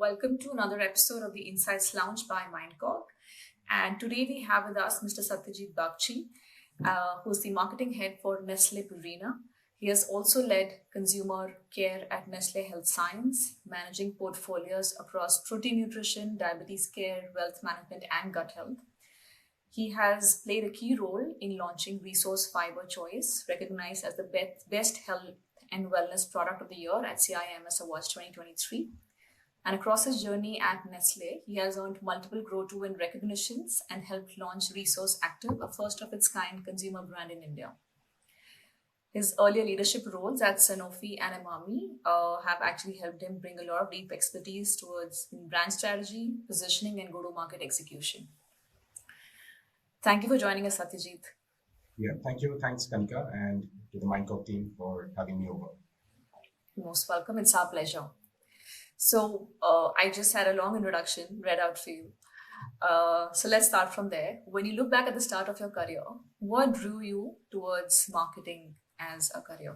Welcome to another episode of the Insights Lounge by Mindcorp. And today we have with us Mr. Satyajit Bagchi, who's the marketing head for Nestlé Purina. He has also led consumer care at Nestlé Health Science, managing portfolios across protein nutrition, diabetes care, wealth management, and gut health. He has played a key role in launching Resource Fiber Choice, recognized as the best health and wellness product of the year at CIMS Awards 2023. And across his journey at Nestle, he has earned multiple Grow to Win recognitions and helped launch Resource Active, a first of its kind consumer brand in India. His earlier leadership roles at Sanofi and Emami have actually helped him bring a lot of deep expertise towards brand strategy, positioning, and go-to-market execution. Thank you for joining us, Satyajit. Yeah, thank you. Thanks, Kanika, and to the Mindcorp team for having me over. You're most welcome. It's our pleasure. So I just had a long introduction read out for you. So let's start from there. When you look back at the start of your career, what drew you towards marketing as a career?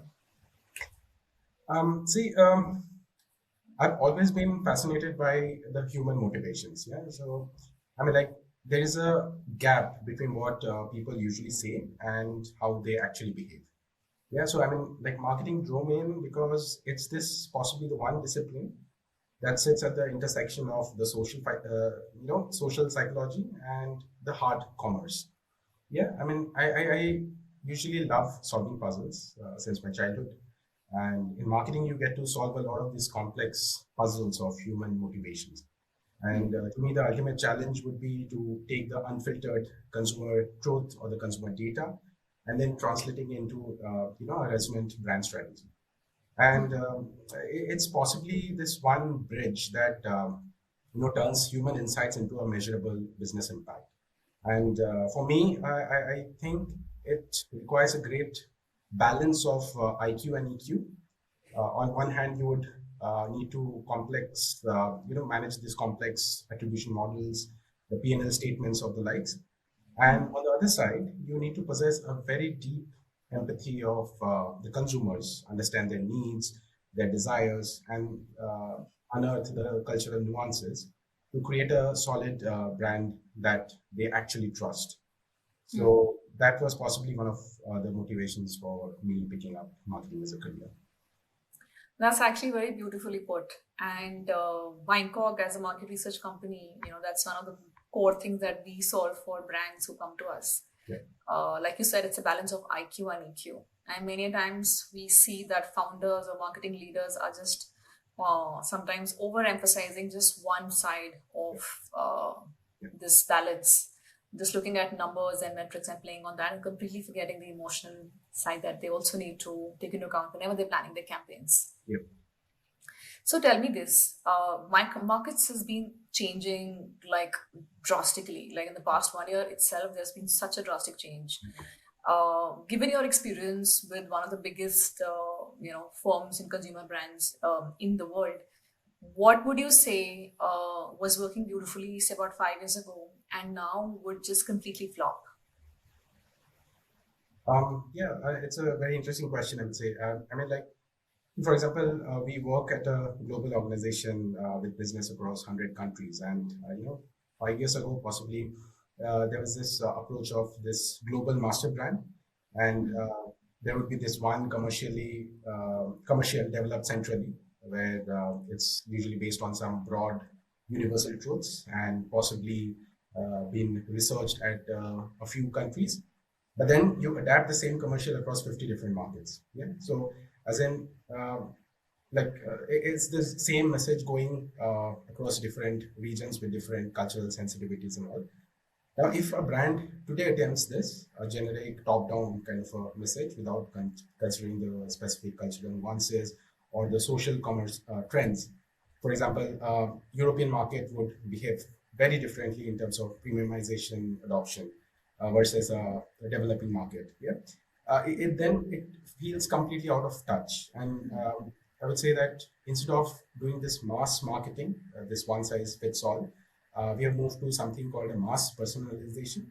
I've always been fascinated by the human motivations. Yeah, so there is a gap between what people usually say and how they actually behave. Yeah, so marketing drew me in because it's this possibly the one discipline that sits at the intersection of the social psychology and the hard commerce. Yeah, I usually love solving puzzles since my childhood. And in marketing, you get to solve a lot of these complex puzzles of human motivations. And to me, the ultimate challenge would be to take the unfiltered consumer truth or the consumer data and then translating into, a resonant brand strategy. And it's possibly this one bridge that turns human insights into a measurable business impact. And for me, I think it requires a great balance of IQ and EQ. On one hand, you would need to manage these complex attribution models, the P&L statements of the likes. And on the other side, you need to possess a very deep empathy of the consumers, understand their needs, their desires, and unearth the cultural nuances to create a solid brand that they actually trust. So that was possibly one of the motivations for me picking up marketing as a career. That's actually very beautifully put. And Mindcorp, as a market research company, that's one of the core things that we solve for brands who come to us. Yeah. Like you said, it's a balance of IQ and EQ. And many times we see that founders or marketing leaders are just sometimes overemphasizing just one side of this balance, just looking at numbers and metrics and playing on that and completely forgetting the emotional side that they also need to take into account whenever they're planning their campaigns. Yep. So tell me this, markets has been changing like drastically. Like in the past 1 year itself, there's been such a drastic change. Given your experience with one of the biggest, firms in consumer brands in the world, what would you say was working beautifully, say about 5 years ago, and now would just completely flop? It's a very interesting question, I would say. For example, we work at a global organization with business across 100 countries. And, 5 years ago, possibly, there was this approach of this global master brand. And there would be this one commercial developed centrally, where it's usually based on some broad universal truths and possibly been researched at a few countries. But then you adapt the same commercial across 50 different markets. Yeah. So as in, it's the same message going across different regions with different cultural sensitivities and all. Now, if a brand today attempts this, a generic top-down kind of a message without considering the specific cultural nuances or the social commerce trends, for example, European market would behave very differently in terms of premiumization adoption versus a developing market. Yeah. It feels completely out of touch. And I would say that instead of doing this mass marketing, this one size fits all, we have moved to something called a mass personalization,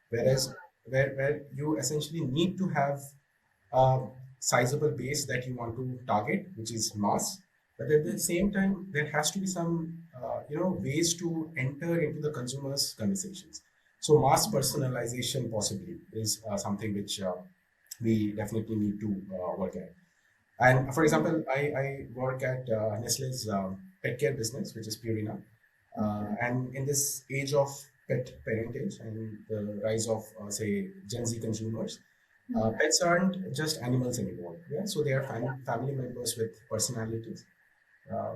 whereas where you essentially need to have a sizable base that you want to target, which is mass, But at the same time, there has to be some, ways to enter into the consumer's conversations. So mass personalization possibly is something which we definitely need to work at. And for example, I work at Nestle's pet care business, which is Purina. And in this age of pet parentage and the rise of, say, Gen Z consumers, pets aren't just animals anymore. Yeah, so they are Yeah. family members with personalities.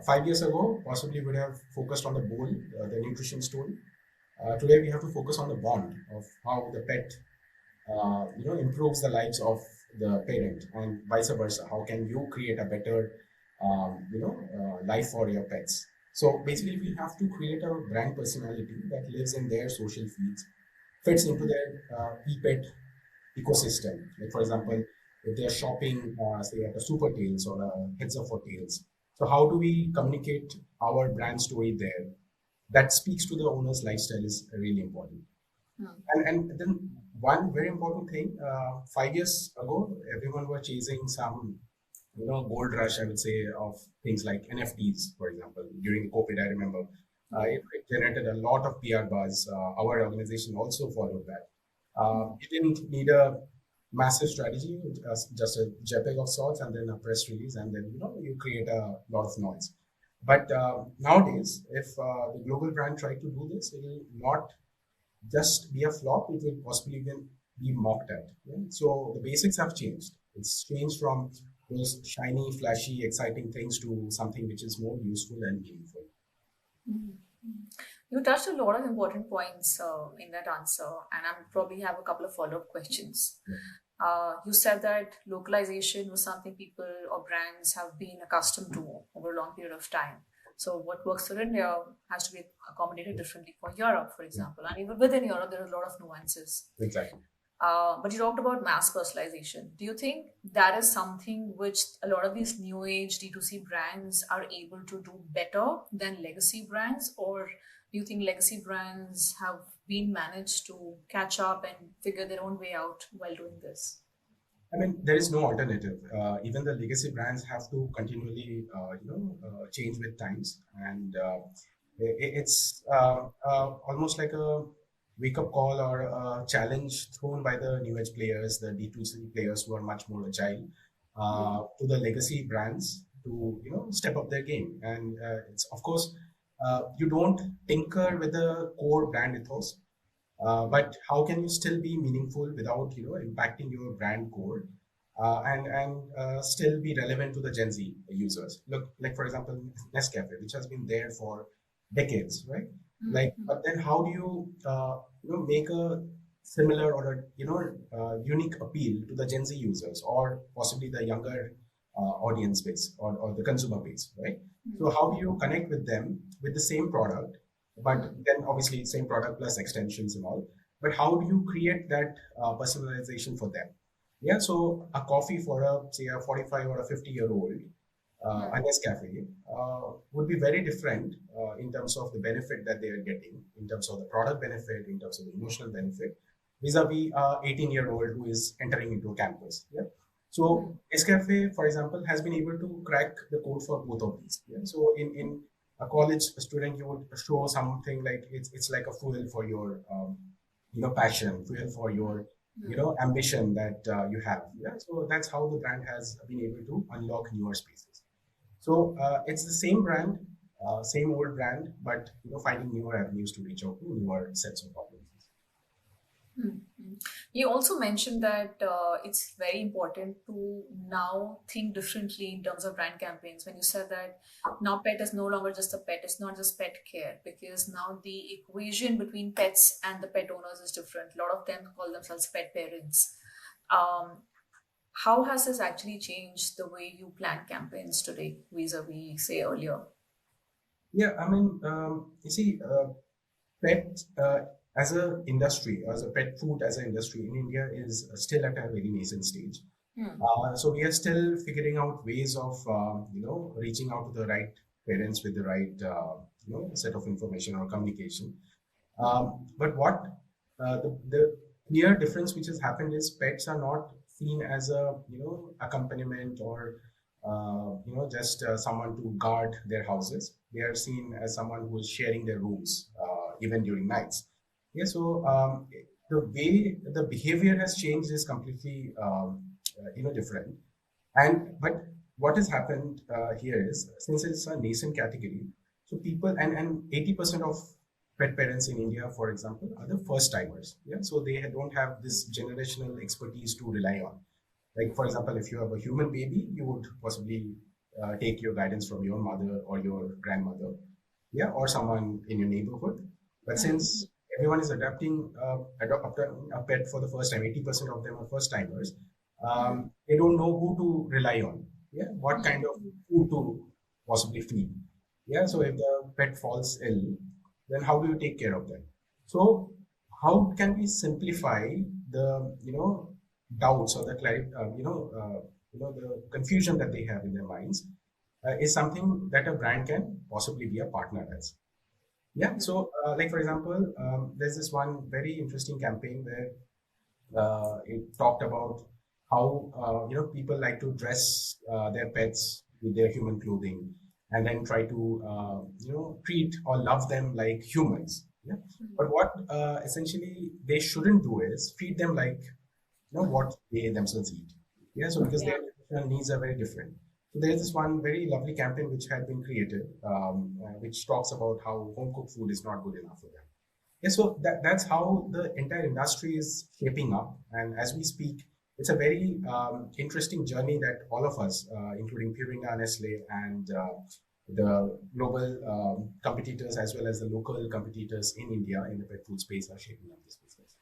5 years ago, possibly would have focused on the bowl, the nutrition story. Today, we have to focus on the bond of how the pet, improves the lives of the parent, and vice versa. How can you create a better, life for your pets? So basically, we have to create a brand personality that lives in their social feeds, fits into their e-pet ecosystem. Like for example, if they are shopping, say at a Super Tails or a Heads Up for Tails, so how do we communicate our brand story there? That speaks to the owner's lifestyle is really important. Hmm. And then one very important thing, 5 years ago, everyone were chasing some, gold rush, I would say, of things like NFTs, for example. During COVID, I remember Yeah. it generated a lot of PR buzz. Our organization also followed that. You didn't need a massive strategy, just a JPEG of sorts, and then a press release, and then you create a lot of noise. But nowadays, if the global brand tried to do this, it will not just be a flop, it will possibly even be mocked at. Yeah? So the basics have changed. It's changed from those shiny, flashy, exciting things to something which is more useful and meaningful. Mhm. You touched a lot of important points in that answer, and I probably have a couple of follow-up questions. Yeah. You said that localization was something people or brands have been accustomed to over a long period of time. So what works for India has to be accommodated differently for Europe, for Yeah, example. And even within Europe, there are a lot of nuances. exactly. But you talked about mass personalization. Do you think that is something which a lot of these new age D2C brands are able to do better than legacy brands? Or do you think legacy brands have been managed to catch up and figure their own way out while doing this? I mean, there is no alternative. Even the legacy brands have to continually, change with times, and it's almost like a wake-up call or a challenge thrown by the new age players, the D2C players who are much more agile, to the legacy brands to step up their game. And it's of course you don't tinker with the core brand ethos, but how can you still be meaningful without impacting your brand core, and still be relevant to the Gen Z users? Look, like for example, Nescafe, which has been there for decades, right? Like, but then how do you make a similar or a unique appeal to the Gen Z users or possibly the younger audience base or the consumer base, right? So how do you connect with them with the same product, but then obviously same product plus extensions and all. But how do you create that personalization for them? Yeah, so a coffee for a say a 45 or a 50-year-old, a Nescafe, would be very different in terms of the benefit that they are getting, in terms of the product benefit, in terms of the emotional benefit, vis-a-vis a 18-year-old who is entering into a campus. Yeah. So Nescafe, for example, has been able to crack the code for both of these. Yeah? So in a college student, you would show something like it's like a fuel for your passion, fuel for your ambition that you have. Yeah, so that's how the brand has been able to unlock newer spaces. So it's the same brand, same old brand, but finding newer avenues to reach out to newer sets of audiences. You also mentioned that it's very important to now think differently in terms of brand campaigns. When you said that now pet is no longer just a pet, it's not just pet care, because now the equation between pets and the pet owners is different. A lot of them call themselves pet parents. Um, how has this actually changed the way you plan campaigns today vis-a-vis, say, earlier? Yeah, I mean, you see, pet as a industry, as a pet food as an industry in India is still at a very nascent stage. So we are still figuring out ways of reaching out to the right parents with the right set of information or communication. But what the clear difference which has happened is pets are not seen as a accompaniment or just someone to guard their houses. They are seen as someone who is sharing their rooms even during nights. Yeah, so the way the behavior has changed is completely different. And but what has happened here is, since it's a nascent category, so people and 80% of pet parents in India, for example, are the first timers. Yeah, so they don't have this generational expertise to rely on. Like, for example, if you have a human baby, you would possibly take your guidance from your mother or your grandmother, yeah, or someone in your neighborhood. But since everyone is adopting a pet for the first time, 80% of them are first timers. They don't know who to rely on. Yeah, what kind of food to possibly feed. Yeah, so if the pet falls ill, then how do you take care of them? So how can we simplify the doubts or the the confusion that they have in their minds is something that a brand can possibly be a partner as. Yeah. So, like for example, there's this one very interesting campaign where it talked about how people like to dress their pets with their human clothing, and then try to treat or love them like humans. Yeah. But what essentially they shouldn't do is feed them like what they themselves eat. Yeah, so because Yeah. their nutritional needs are very different. So there's this one very lovely campaign which had been created, which talks about how home cooked food is not good enough for them. Yeah, so that's how the entire industry is shaping up, and as we speak, it's a very interesting journey that all of us, including Purina, Nestle, and the global competitors as well as the local competitors in India in the pet food space, are shaping up this business.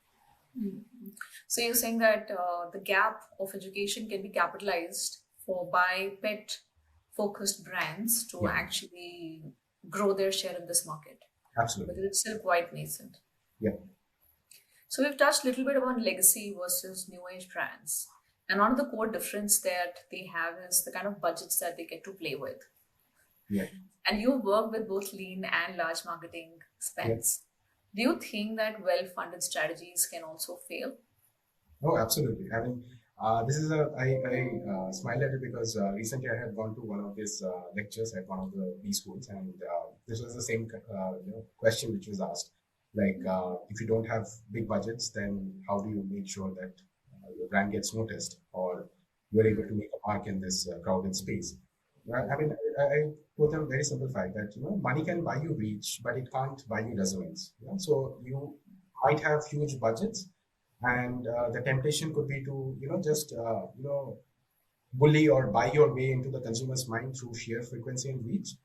So you're saying that the gap of education can be capitalized for by pet focused brands to Yeah, actually grow their share in this market, but absolutely. it's still quite nascent. Yeah. So we've touched a little bit about legacy versus new age brands. And one of the core difference that they have is the kind of budgets that they get to play with. Yeah. And you work with both lean and large marketing Yeah. spends. Do you think that well-funded strategies can also fail? Oh, absolutely. I mean, this is I smile at it because recently I had gone to one of these lectures at one of the B schools, and this was the same question which was asked. Like, if you don't have big budgets, then how do you make sure that your brand gets noticed, or you're able to make a mark in this crowded space? I mean, I put a very simple fact that money can buy you reach, but it can't buy you resonance. So you might have huge budgets, and the temptation could be to just bully or buy your way into the consumer's mind through sheer frequency and reach.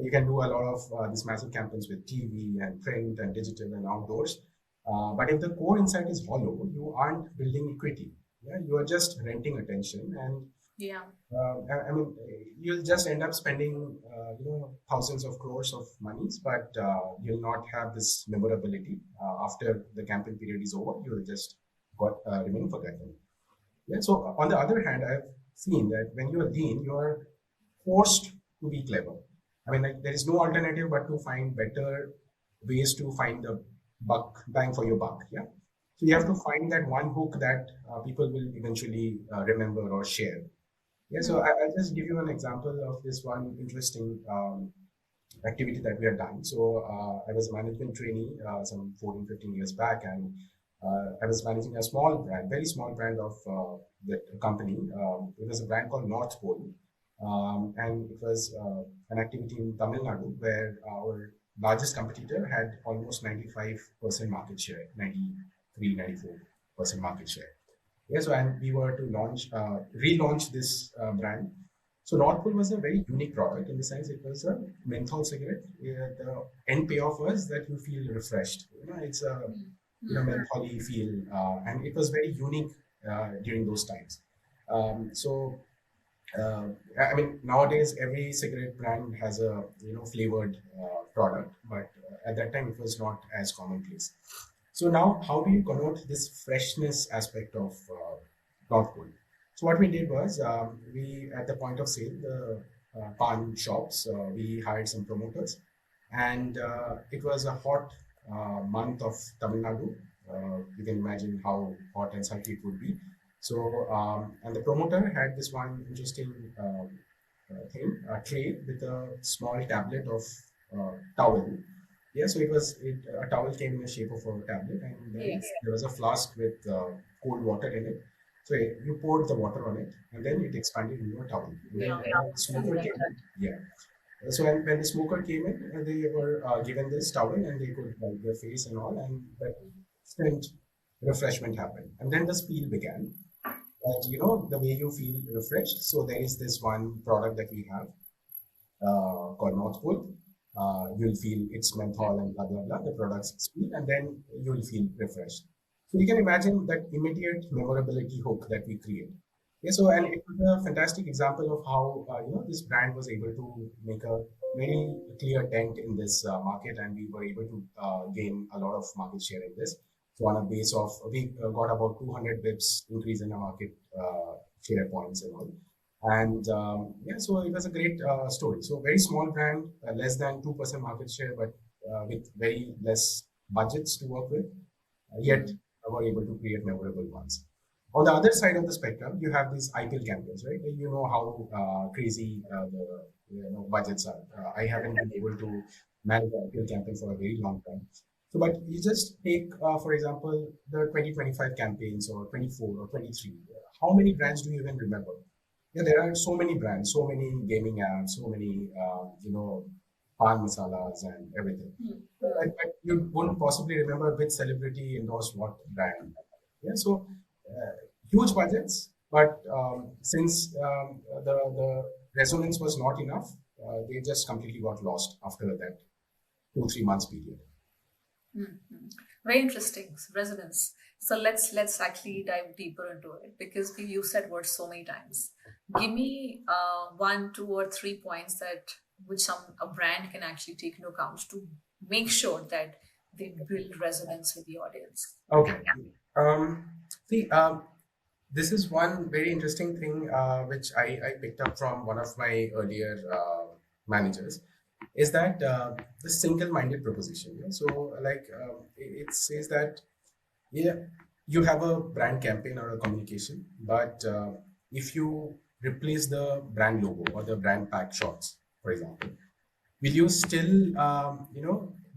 You can do a lot of these massive campaigns with TV and print and digital and outdoors, but if the core insight is hollow, you aren't building equity. Yeah, you are just renting attention, and Yeah. I mean, you'll just end up spending, thousands of crores of monies, but you'll not have this memorability. After the campaign period is over, you'll just remain forgotten. Yeah. So on the other hand, I've seen that when you're lean, you're forced to be clever. I mean, like, there is no alternative but to find better ways to find the bang for your buck. Yeah. So you have to find that one hook that people will eventually remember or share. Yeah, so I'll just give you an example of this one interesting activity that we have done. So I was a management trainee some 14, 15 years back, and I was managing a small brand, very small brand of the company. It was a brand called North Pole, and it was an activity in Tamil Nadu where our largest competitor had almost 95% market share, 93, 94% market share. Yeah, so and we were to relaunch this brand. So Northpool was a very unique product in the sense it was a menthol cigarette. The end payoff was that you feel refreshed. It's a mentholy feel, and it was very unique during those times. So I mean, nowadays every cigarette brand has a flavored product, but at that time it was not as commonplace. So now, how do you connote this freshness aspect of North Pole? So what we did was we at the point of sale, the pan shops, we hired some promoters, and it was a hot month of Tamil Nadu. You can imagine how hot and sultry it would be. So and the promoter had this one interesting tray with a small tablet of towel. Yeah, so a towel came in the shape of a tablet, and then Yes. there was a flask with cold water in it. So you poured the water on it, and then it expanded into a towel. And then Yeah. when the I smoker remember came that. in, yeah. So when the smoker came in, they were given this towel, and they could wipe their face and all, and that instant refreshment happened. And then the spiel began. And the way you feel refreshed. So there is this one product that we have called North Pole. You'll feel its menthol and blah blah blah. The product's speed, and then you'll feel refreshed. So you can imagine that immediate memorability hook that we create. Yeah, so and it was a fantastic example of how this brand was able to make a very clear dent in this market, and we were able to gain a lot of market share in this. So on a base of we got about 200 bips increase in our market share points and all. And yeah, so it was a great story. So very small brand, less than 2% market share, but with very less budgets to work with, yet were able to create memorable ones. On the other side of the spectrum, you have these IPL campaigns, right? You know how crazy the budgets are. I haven't been able to manage the IPL campaign for a very long time. So, but you just take, for example, the 2025 campaigns or 24 or 23. How many brands do you even remember? Yeah, there are so many brands, so many gaming apps, so many pan masalas and everything. But you wouldn't possibly remember which celebrity endorsed what brand. Yeah, so huge budgets, but since the resonance was not enough, they just completely got lost after that 2 3 months period. Very interesting resonance. So let's actually dive deeper into it because we used that word so many times. Give me one, two, or three points that which a brand can actually take into account to make sure that they build resonance with the audience. Okay. Um, see, this is one very interesting thing which I picked up from one of my earlier managers is that the single-minded proposition. Yeah? So, like, it says that yeah, you have a brand campaign or a communication, but if you replace the brand logo or the brand pack shots, for example, will you still,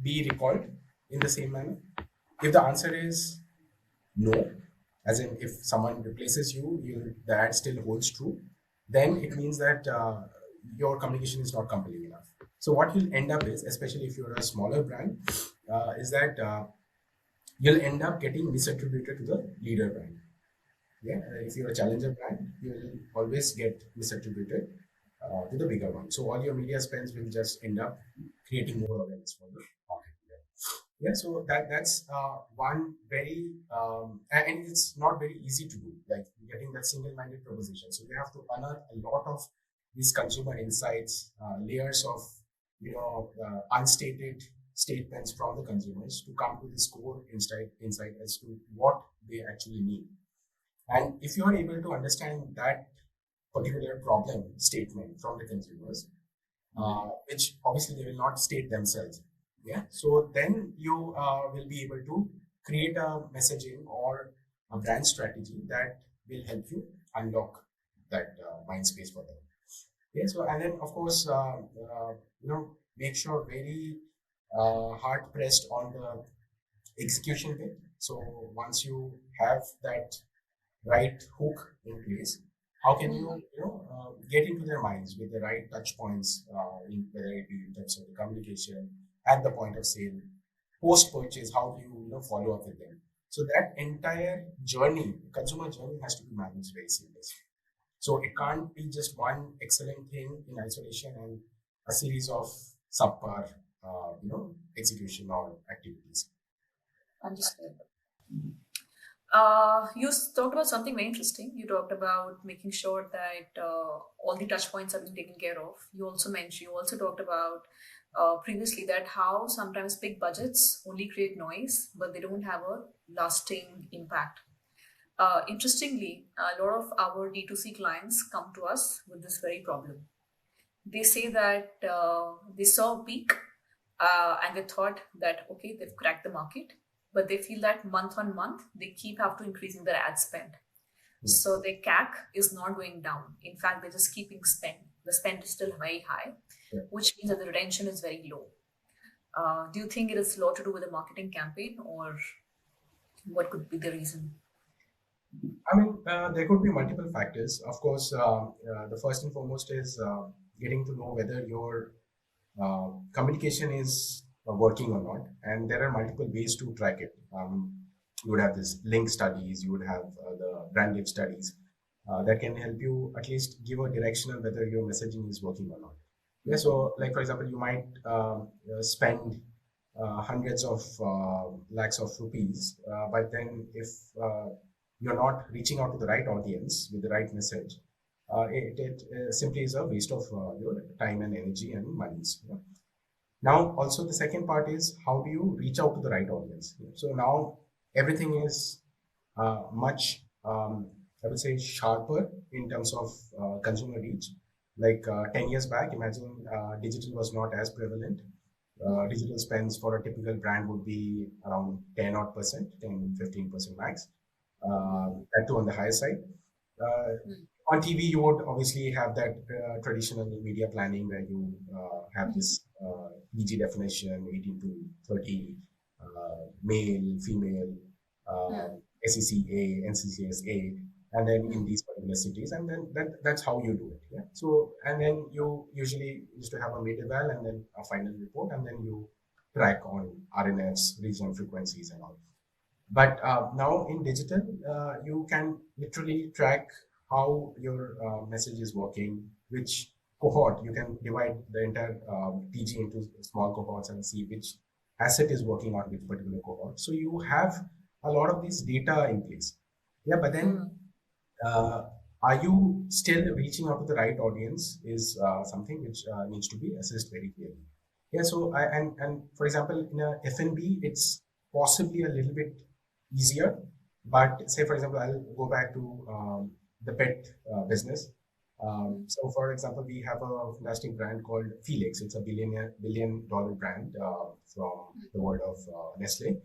be recalled in the same manner? If the answer is no, as in if someone replaces you, the ad still holds true, then it means that your communication is not compelling enough. So what you'll end up is, especially if you're a smaller brand, is that you'll end up getting misattributed to the leader brand. Yeah, if you're a challenger brand, you'll always get misattributed to the bigger one. So all your media spends will just end up creating more awareness for the market. Yeah, so that's one very and it's not very easy to do, like getting that single-minded proposition. So you have to unearth a lot of these consumer insights, layers of unstated statements from the consumers to come to this core insight as to what they actually need. And if you are able to understand that particular problem statement from the consumers, which obviously they will not state themselves. Yeah. So then you will be able to create a messaging or a brand strategy that will help you unlock that mind space for them. Yeah. So and then of course, make sure very hard pressed on the execution bit. So once you have that right hook in place, how can you get into their minds with the right touch points, whether it be in terms of the communication at the point of sale, post purchase, how do you follow up with them? So that entire journey, consumer journey, has to be managed very seamlessly. So it can't be just one excellent thing in isolation and a series of subpar, execution or activities. Understood. Talked about something very interesting. You talked about making sure that all the touch points are being taken care of. You also talked about previously that how sometimes big budgets only create noise, but they don't have a lasting impact. Interestingly, a lot of our D2C clients come to us with this very problem. They say that they saw a peak and they thought that okay, they've cracked the market, but they feel that month on month they keep have to increasing their ad spend. So their CAC is not going down. In fact, they're just keeping spend. the spend is still very high, Yeah. which means that the retention is very low. Do you think it is a lot to do with the marketing campaign, or what could be the reason? I mean, there could be multiple factors. Of course, the first and foremost is getting to know whether your communication is working or not, and there are multiple ways to track it. You would have this link studies, you would have the brand lift studies that can help you at least give a direction on whether your messaging is working or not. Yeah, so like for example, you might spend hundreds of lakhs of rupees, but then if you're not reaching out to the right audience with the right message, it simply is a waste of your time and energy and monies. Now, also the second part is how do you reach out to the right audience? So now everything is much, I would say, sharper in terms of consumer reach. Like 10 years back, imagine digital was not as prevalent. Digital spends for a typical brand would be around 10 odd percent, 10-15% max. That too on the higher side. Uh, on TV, you would obviously have that traditional media planning where you have this PG definition, 18 to 30, male, female, uh, SECA, NCCSA, and then in these particular cities, and then that's how you do it. Yeah. So, and then you usually used to have a mid-eval and then a final report, and then you track on RNFs, regional frequencies, and all. But now in digital, you can literally track how your message is working, which cohort. You can divide the entire PG into small cohorts and see which asset is working on which particular cohort. So you have a lot of this data in place. Yeah, but then uh, are you still reaching out to the right audience is something which needs to be assessed very clearly. Yeah, so and for example, in a F&B, it's possibly a little bit easier. But say, for example, I'll go back to the pet business. So, for example, we have a fantastic brand called Felix. It's a billion dollar brand from the world of Nestlé,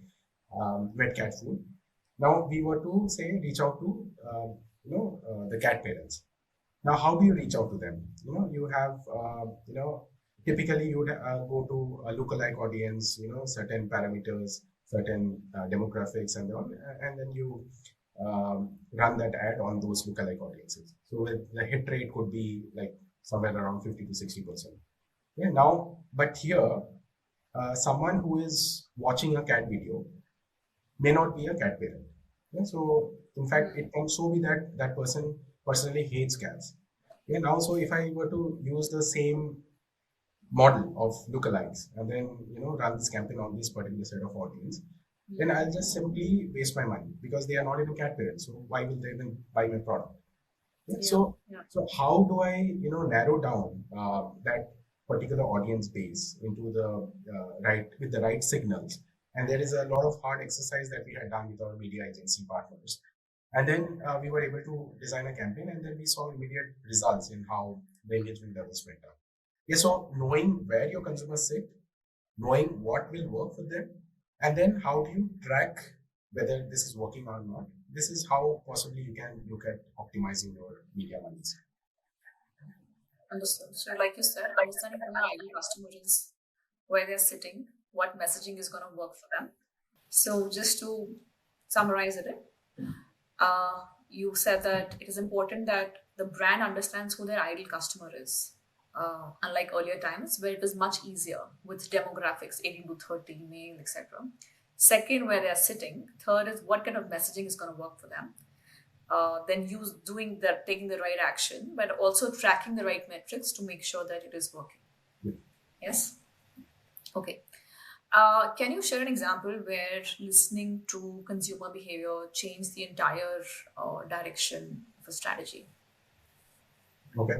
wet cat food. Now, we were to say reach out to the cat parents. Now, how do you reach out to them? You have typically you would go to a lookalike audience, certain parameters, certain demographics, and then you run that ad on those lookalike audiences. So the hit rate could be like somewhere around 50 to 60%. Yeah. Now, but here, someone who is watching a cat video may not be a cat parent. Yeah, so in fact, it can so be that that person personally hates cats. Yeah, now, so if I were to use the same model of lookalikes and then run this campaign on this particular set of audience, then I'll just simply waste my money because they are not even cat parents. So why will they even buy my product? Yeah, Yeah, so yeah. so how do I narrow down that particular audience base into the right with the right signals? And there is a lot of hard exercise that we had done with our media agency partners, and then we were able to design a campaign, and then we saw immediate results in how the engagement levels went up. Yeah, so knowing where your consumers sit, knowing what will work for them, and then how do you track whether this is working or not. This is how possibly you can look at optimizing your media monies. Understood. So, like you said, understanding who your ideal customer is, where they're sitting, what messaging is going to work for them. So, just to summarize it, you said that it is important that the brand understands who their ideal customer is. Unlike earlier times, where it was much easier with demographics 18 to 30, male, etc. Second, where they're sitting. Third is what kind of messaging is going to work for them. Then use doing that, taking the right action, but also tracking the right metrics to make sure that it is working. Yes. Okay. Can you share an example where listening to consumer behavior changed the entire direction of a strategy? Okay.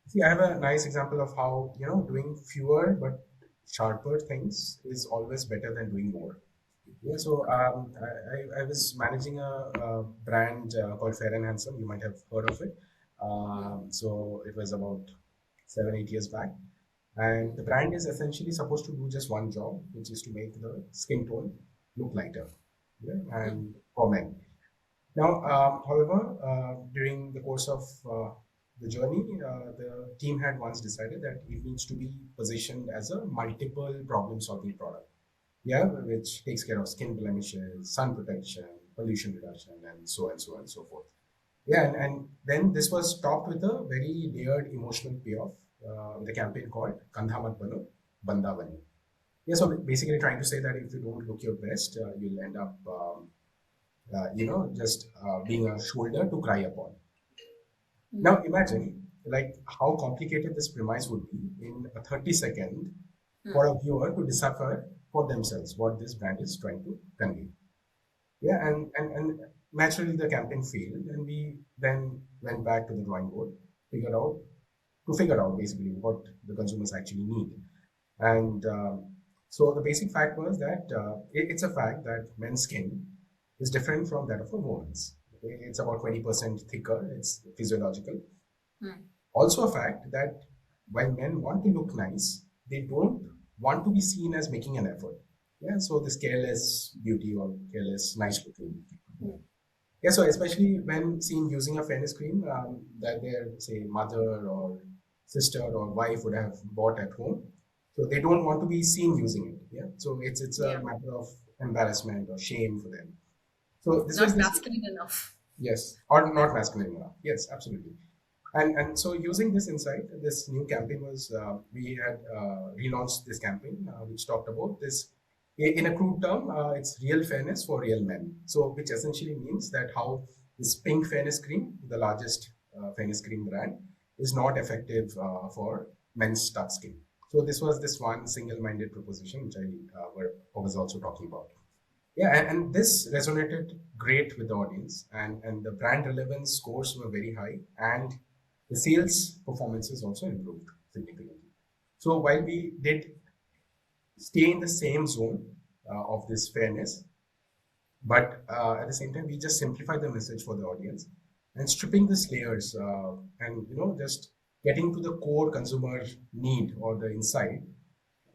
See, I have a nice example of how doing fewer but sharper things is always better than doing more. Yeah, so I was managing a brand called Fair and Handsome. You might have heard of it. So it was about 7-8 years back, and the brand is essentially supposed to do just one job, which is to make the skin tone look lighter, yeah, and for men. Now, however, during the course of the journey, the team had once decided that it needs to be positioned as a multiple problem-solving product. Yeah, which takes care of skin blemishes, sun protection, pollution reduction, and so and so and so forth. Yeah, and then this was topped with a very layered emotional payoff with a campaign called Kandha Mat Bano, Banda Bani. Yeah, so basically trying to say that if you don't look your best, you'll end up, just being a shoulder to cry upon. Now imagine like how complicated this premise would be in a 30-second for a viewer to decipher for themselves what this brand is trying to convey. Yeah, and naturally the campaign failed, and we then went back to the drawing board, figured out figure out basically what the consumers actually need. And so the basic fact was that it's a fact that men's skin is different from that of a woman's. Okay? It's about 20% thicker. It's physiological. Also, a fact that while men want to look nice, they don't want to be seen as making an effort. Yeah, so this careless beauty or careless nice looking. Yeah, so especially when seen using a fairness cream that their say mother or sister or wife would have bought at home, so they don't want to be seen using it. Yeah, so it's a Yeah. matter of embarrassment or shame for them. So this was Not this. masculine enough. Yes, or not masculine enough. Yes, absolutely. And so using this insight, this new campaign was we had relaunched this campaign which talked about this in a crude term. It's real fairness for real men. So which essentially means that how this pink fairness cream, the largest fairness cream brand, is not effective for men's tough skin. So this was this one single-minded proposition which I was also talking about. Yeah, and this resonated great with the audience, and the brand relevance scores were very high, and the sales performances also improved significantly. So while we did stay in the same zone of this fairness, but at the same time we just simplified the message for the audience and stripping these layers and just getting to the core consumer need or the insight.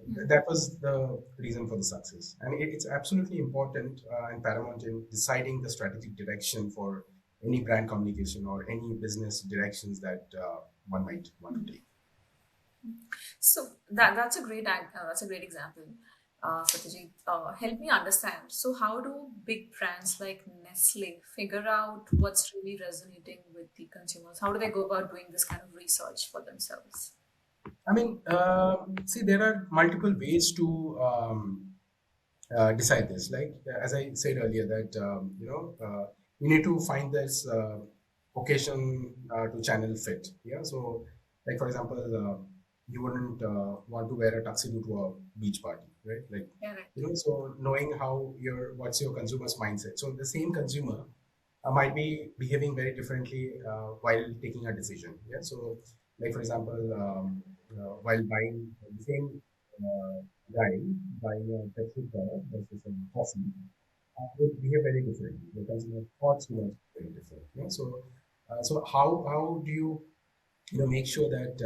That was the reason for the success, and it's absolutely important and paramount in deciding the strategic direction for any brand communication or any business directions that one might want to take. So that's a great example, Satyajit. Help me understand. So how do big brands like Nestle figure out what's really resonating with the consumers? How do they go about doing this kind of research for themselves? I mean, see, there are multiple ways to decide this. Like as I said earlier, that you need to find this occasion to channel fit. Yeah. So, like for example, you wouldn't want to wear a tuxedo to a beach party, right? Like Yeah, right. so knowing how what's your consumer's mindset. So the same consumer might be behaving very differently while taking a decision. Yeah. So, like for example, while buying the same guy buying a Pepsi product versus a coffee, will behave very differently. The consumer thoughts will also be very different. Yeah. So how do you make sure that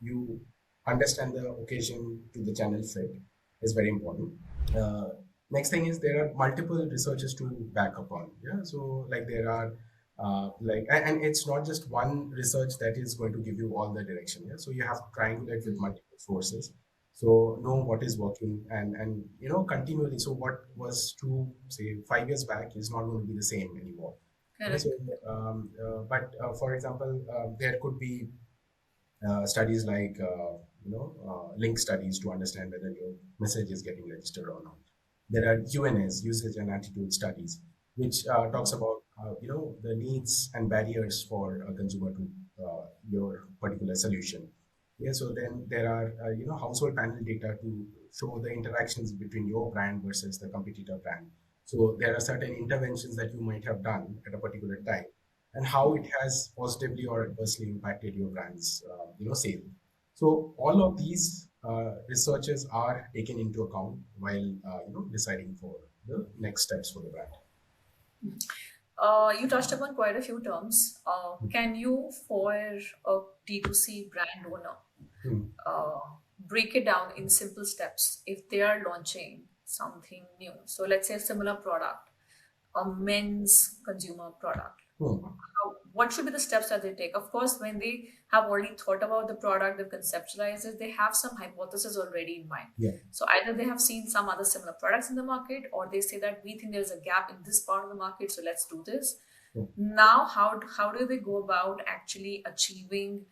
you understand the occasion to the channel fit is very important. uh, Next thing is there are multiple researches to back up on. Yeah, so like there are and it's not just one research that is going to give you all the direction. Yeah, so you have to triangulate with multiple sources, so know what is working and continually. So what was true say 5 years back is not going to be the same anymore. Yeah, so Correct. but for example, there could be studies like link studies to understand whether your message is getting registered or not. There are UNS, usage and attitude studies, which talks about the needs and barriers for a consumer to your particular solution. Yeah, so then there are household panel data to show the interactions between your brand versus the competitor brand. So there are certain interventions that you might have done at a particular time, and how it has positively or adversely impacted your brand's sale. So all of these researches are taken into account while deciding for the next steps for the brand. You touched upon quite a few terms. Can you, for a D2C brand owner, Hmm. uh, break it down in simple steps if they are launching something new? So let's say a similar product, a men's consumer product. Hmm. what should be the steps that they take? Of course, when they have already thought about the product, they've conceptualized it, they have some hypothesis already in mind. Yeah. So either they have seen some other similar products in the market, or they say that we think there's a gap in this part of the market, so let's do this. Yeah. Now, how do they go about actually achieving,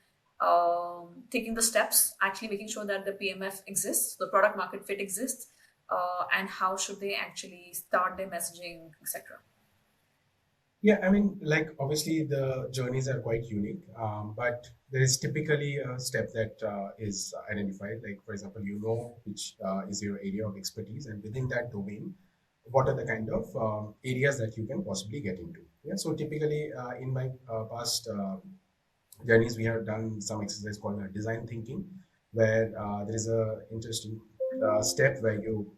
taking the steps, actually making sure that the PMF exists, the product market fit exists, and how should they actually start their messaging, etc. Yeah, I mean, like obviously the journeys are quite unique, but there is typically a step that is identified. Like, for example, you know which is your area of expertise, and within that domain, what are the kind of areas that you can possibly get into. Yeah, so typically in my past journeys, we have done some exercise called design thinking, where there is a interesting step where do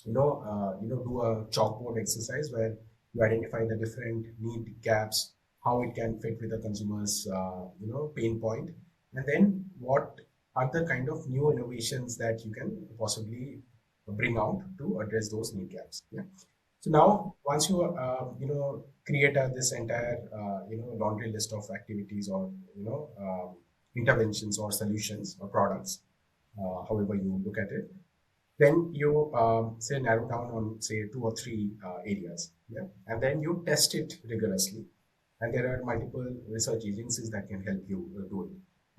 a chalkboard exercise where you identify the different need gaps, how it can fit with the consumer's pain point, and then what are the kind of new innovations that you can possibly bring out to address those need gaps. Yeah. So now, once you create this entire laundry list of activities or interventions or solutions or products, however you look at it, then you say narrow down on say two or three areas, yeah, and then you test it rigorously. And there are multiple research agencies that can help you do it.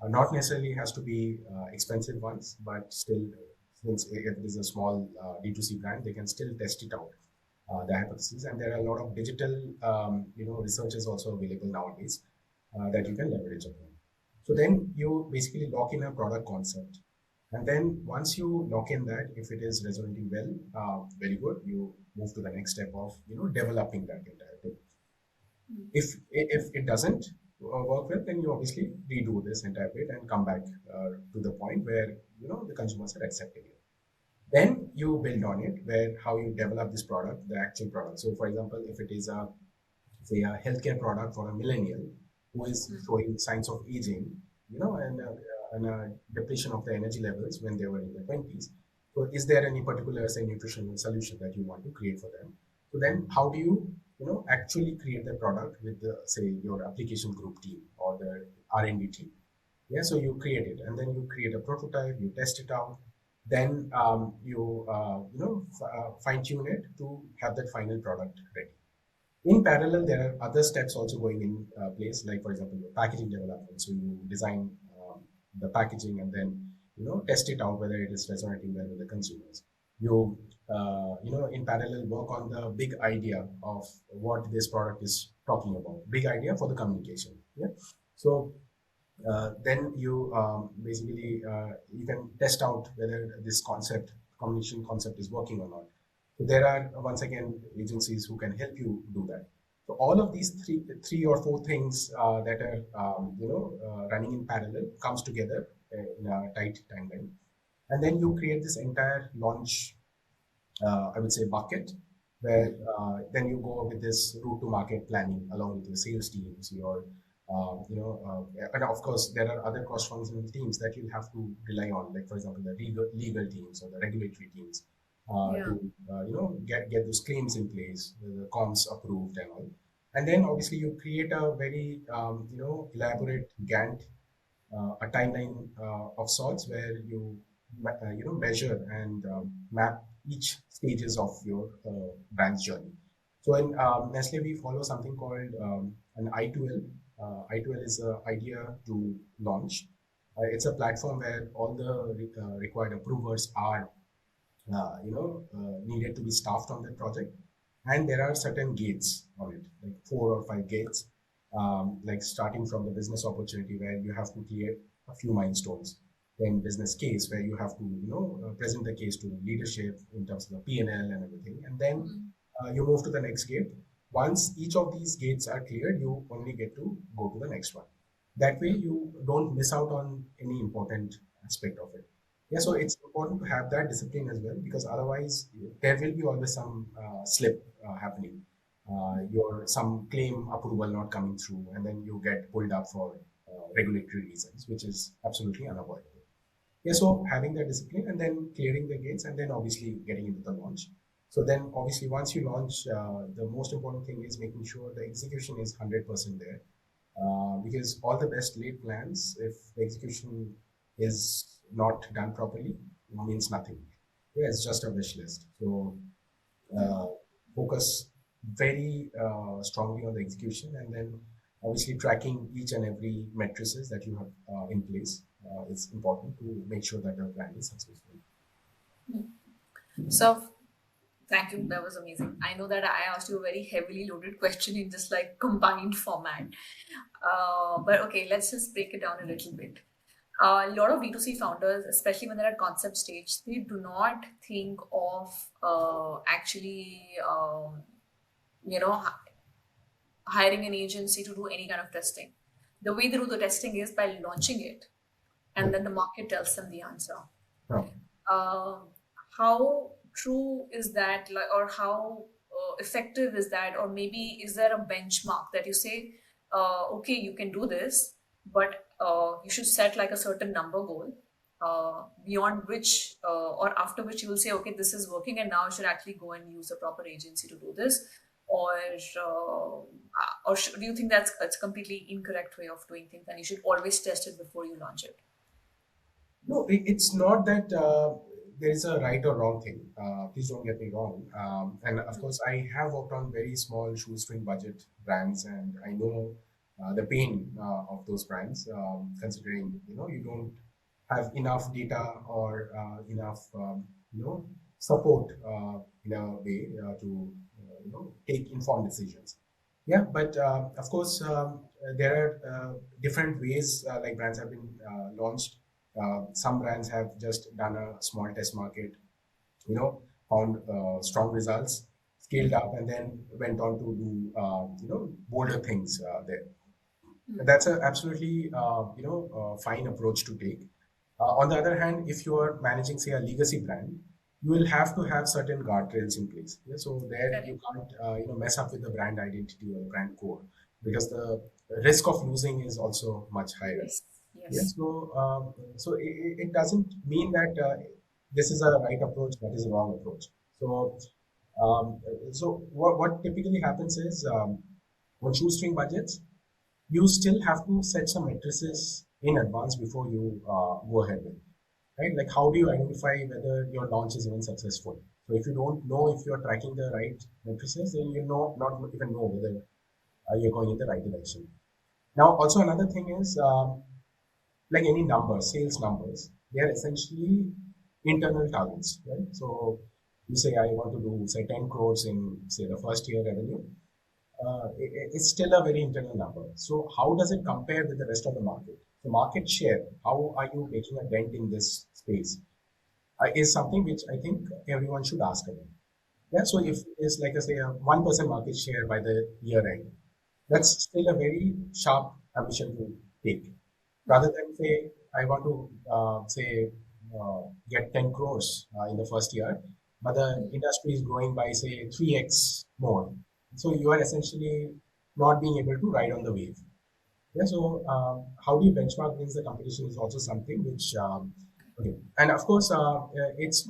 Not necessarily has to be expensive ones, but still, since if it is a small D2C brand, they can still test it out, the hypothesis. And there are a lot of digital, research is also available nowadays that you can leverage upon. So then you basically lock in a product concept. And then once you lock in that, if it is resonating well, very good, you move to the next step of, developing that entire thing. If it doesn't work well, then you obviously redo this entire bit and come back to the point where, the consumers are accepting it. Then you build on it, where how you develop this product, the actual product. So for example, if it is a healthcare product for a millennial who is showing signs of aging, and a depletion of the energy levels when they were in their 20s. So is there any particular, say, nutritional solution that you want to create for them? So then how do you, actually create the product with the, say, your application group team or the R&D team? Yeah, so you create it, and then you create a prototype, you test it out, then fine tune it to have that final product ready. In parallel, there are other steps also going in place, like for example, your packaging development. So you design the packaging and then test it out whether it is resonating well with the consumers. You in parallel work on the big idea of what this product is talking about, big idea for the communication. Yeah. So then you basically you can test out whether this communication concept is working or not. So there are once again agencies who can help you do that. So all of these three or four things that are running in parallel comes together in a tight timeline, and then you create this entire launch, I would say, bucket, where then you go with this route to market planning along with your sales teams, and of course there are other cross-functional teams that you'll have to rely on, like for example the legal teams or the regulatory teams Yeah. to get those claims in place, the comms approved and all. And then obviously you create a very elaborate Gantt, a timeline of sorts where you measure and map each stages of your brand's journey. So in Nestle, we follow something called an I2L. I2L is an idea to launch. It's a platform where all the required approvers are needed to be staffed on that project. And there are certain gates on it, like 4 or 5 gates, like starting from the business opportunity where you have to clear a few milestones. Then business case where you have to, present the case to leadership in terms of the P&L and everything. And then you move to the next gate. Once each of these gates are cleared, you only get to go to the next one. That way you don't miss out on any important aspect of it. Yeah, so it's important to have that discipline as well, because otherwise there will be always some slip happening. Your some claim approval not coming through, and then you get pulled up for regulatory reasons, which is absolutely unavoidable. Yeah, so having that discipline and then clearing the gates and then obviously getting into the launch. So then obviously once you launch, the most important thing is making sure the execution is 100% there. because all the best laid plans, if the execution is not done properly, means nothing. Yeah, it's just a wish list. So uh, focus very strongly on the execution, and then obviously tracking each and every matrices that you have in place. It's important to make sure that the plan is successful. So thank you. That was amazing. I know that I asked you a very heavily loaded question in just like combined format. But okay, let's just break it down a little bit. A lot of D2C founders, especially when they're at concept stage, they do not think of actually, hiring an agency to do any kind of testing. The way they do the testing is by launching it, Yeah. and then the market tells them the answer. Oh, um, how true is that, like, or how effective is that, or maybe is there a benchmark that you say, okay, you can do this, but you should set like a certain number goal, beyond which, or after which you will say, okay, this is working and now I should actually go and use a proper agency to do this, or do you think that's a completely incorrect way of doing things and you should always test it before you launch it? no, it's not that there is a right or wrong thing. Please don't get me wrong. And of course, I have worked on very small shoestring budget brands, and I know the pain of those brands. Considering you don't have enough data or enough support in a way to take informed decisions. Yeah, but of course, there are different ways like brands have been launched. Some brands have just done a small test market, found strong results, scaled up, and then went on to do bolder things there. That's a absolutely fine approach to take. On the other hand, if you are managing, say, a legacy brand, you will have to have certain guardrails in place. Yeah? So there Correct. you can't mess up with the brand identity or the brand core, because the risk of losing is also much higher. Yes. Yeah, Yes. so it doesn't mean that this is a right approach, that is a wrong approach. So, um, so what typically happens is on shoestring budgets, you still have to set some matrices in advance before you go ahead with, right? Like how do you identify whether your launch is even successful? So if you don't know if you're tracking the right matrices, then you know not even know whether you're going in the right direction. Now, also another thing is like any numbers, sales numbers, they are essentially internal targets, right? So you say I want to do say 10 crores in say the first year revenue. It's still a very internal number. So how does it compare with the rest of the market? So market share, how are you making a dent in this space? Is something which I think everyone should ask about. Yeah. So if it's like I say a 1% market share by the year end, that's still a very sharp ambition to take. Rather than say, I want to say get 10 crores in the first year, but the industry is growing by say 3x more. So you are essentially not being able to ride on the wave. Yeah, so how do you benchmark against the competition is also something which, okay. And of course, it's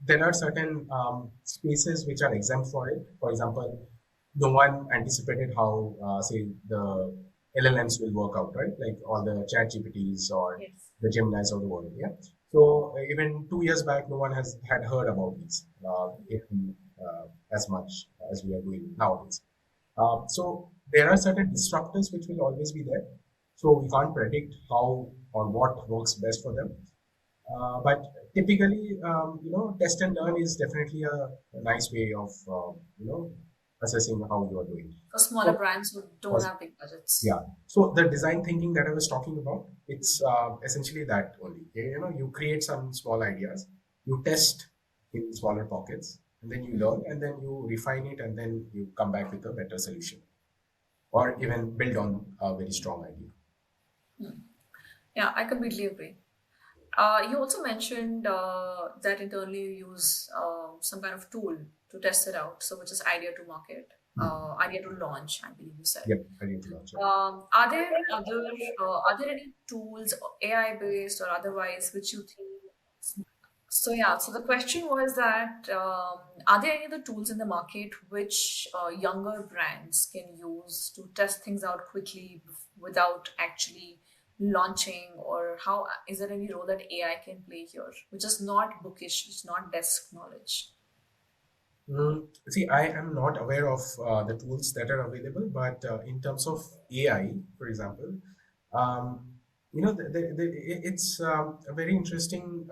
there are certain spaces which are exempt for it. For example, no one anticipated how, say, the LLMs will work out, right? Like all the chat GPTs or Yes. the Geminis of the world, yeah. So even 2 years back, no one has had heard about these in, as much as we are doing nowadays. So there are certain disruptors which will always be there. So we can't predict how or what works best for them. But typically, test and learn is definitely a nice way of assessing how you are doing. For smaller So, brands who don't have big budgets. yeah. So the design thinking that I was talking about, it's essentially that only. You create some small ideas, you test in smaller pockets, and then you learn, and then you refine it, and then you come back with a better solution, or even build on a very strong idea. Yeah, I completely agree. You also mentioned that internally you use some kind of tool to test it out. So, which is idea to market, idea to launch, I believe you said. Yep, I need to launch it. Are there any tools, AI based or otherwise, which you think? So yeah, so the question was that are there any other tools in the market which younger brands can use to test things out quickly without actually launching? Or how is there any role that AI can play here, which is not bookish, it's not desk knowledge? See, I am not aware of the tools that are available, but in terms of AI, for example, um, it's a very interesting,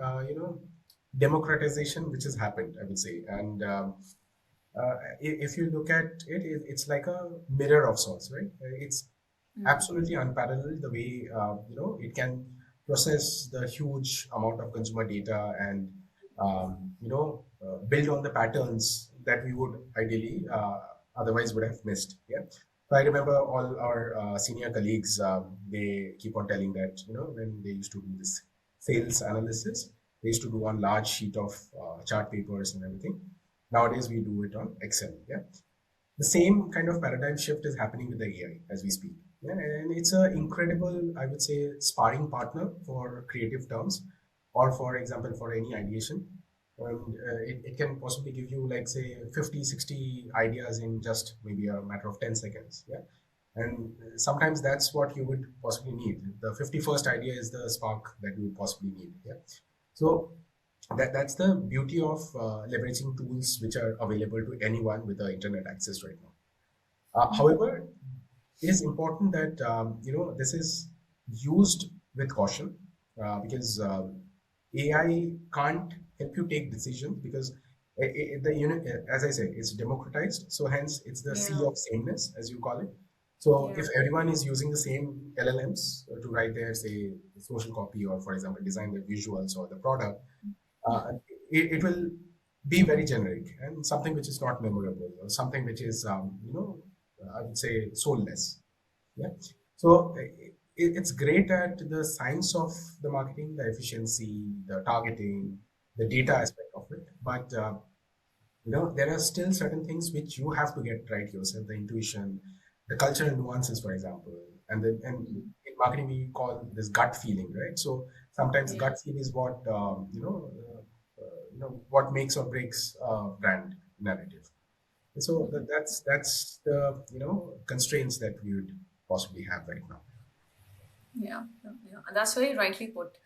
democratization which has happened, I would say. And if you look at it, it's like a mirror of sorts, right? It's absolutely unparalleled the way it can process the huge amount of consumer data and build on the patterns that we would ideally otherwise would have missed. Yeah. So I remember all our senior colleagues, they keep on telling that, when they used to do this sales analysis, they used to do on large sheet of chart papers and everything. Nowadays we do it on Excel. Yeah. The same kind of paradigm shift is happening with the AI as we speak. Yeah, and it's an incredible, I would say, sparring partner for creative terms, or for example, for any ideation. And it can possibly give you, like, say, 50, 60 ideas in just maybe a matter of 10 seconds. Yeah. And sometimes that's what you would possibly need. The 51st idea is the spark that you would possibly need. Yeah. So that's the beauty of leveraging tools which are available to anyone with the internet access right now. However, it is important that this is used with caution, because AI can't help you take decisions, because the unit, as I say, it's democratized. So hence, it's the sea Yeah, of sameness, as you call it. So yeah. if everyone is using the same LLMs to write their, say, social copy, or for example, design the visuals or the product, uh, it will be very generic and something which is not memorable, or something which is, I would say, soulless. Yeah. So it's great at the science of the marketing, the efficiency, the targeting, the data aspect of it. But there are still certain things which you have to get right yourself: the intuition, the cultural nuances, for example. And in marketing we call this gut feeling, right? So sometimes Yeah. gut feel is what what makes or breaks brand narrative. So that's the constraints that we would possibly have right now. Yeah, yeah, yeah. And that's very rightly put.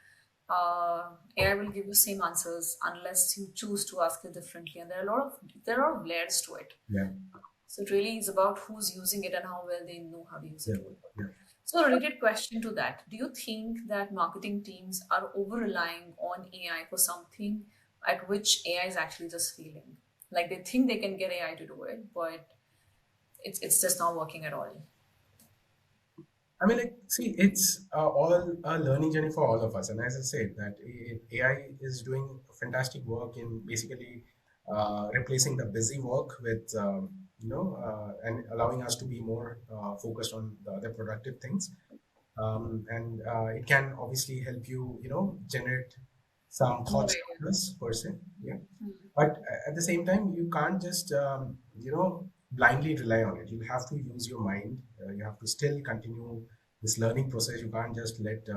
AI will give you same answers unless you choose to ask it differently, and there are layers to it. Yeah, So it really is about who's using it and how well they know how to use the yeah, tool. yeah. So a related question to that: do you think that marketing teams are over relying on AI for something at which AI is actually just failing? Like they think they can get AI to do it, but it's just not working at all. I mean, like, see, it's all a learning journey for all of us. And as I said, that AI is doing fantastic work in basically replacing the busy work with, and allowing us to be more focused on the other productive things. And it can obviously help you, generate some More thoughts idea. per se. Yeah. But at the same time, you can't just, blindly rely on it. You have to use your mind. You have to still continue this learning process. You can't just let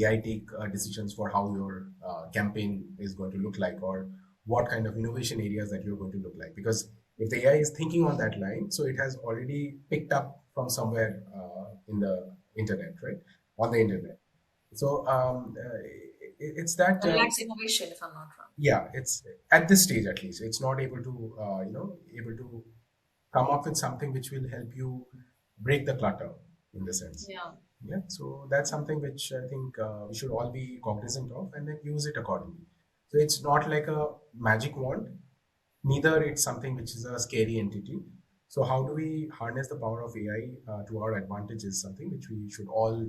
AI take decisions for how your campaign is going to look like, or what kind of innovation areas that you're going to look like. Because if the AI is thinking on that line, so it has already picked up from somewhere in the internet, right? On the internet. So it's that. And lacks innovation, if I'm not wrong. Yeah, it's at this stage at least, it's not able to able to come up with something which will help you break the clutter, in the sense. Yeah. Yeah, so that's something which I think we should all be cognizant of, and then use it accordingly. So it's not like a magic wand, neither it's something which is a scary entity. So how do we harness the power of AI to our advantage is something which we should all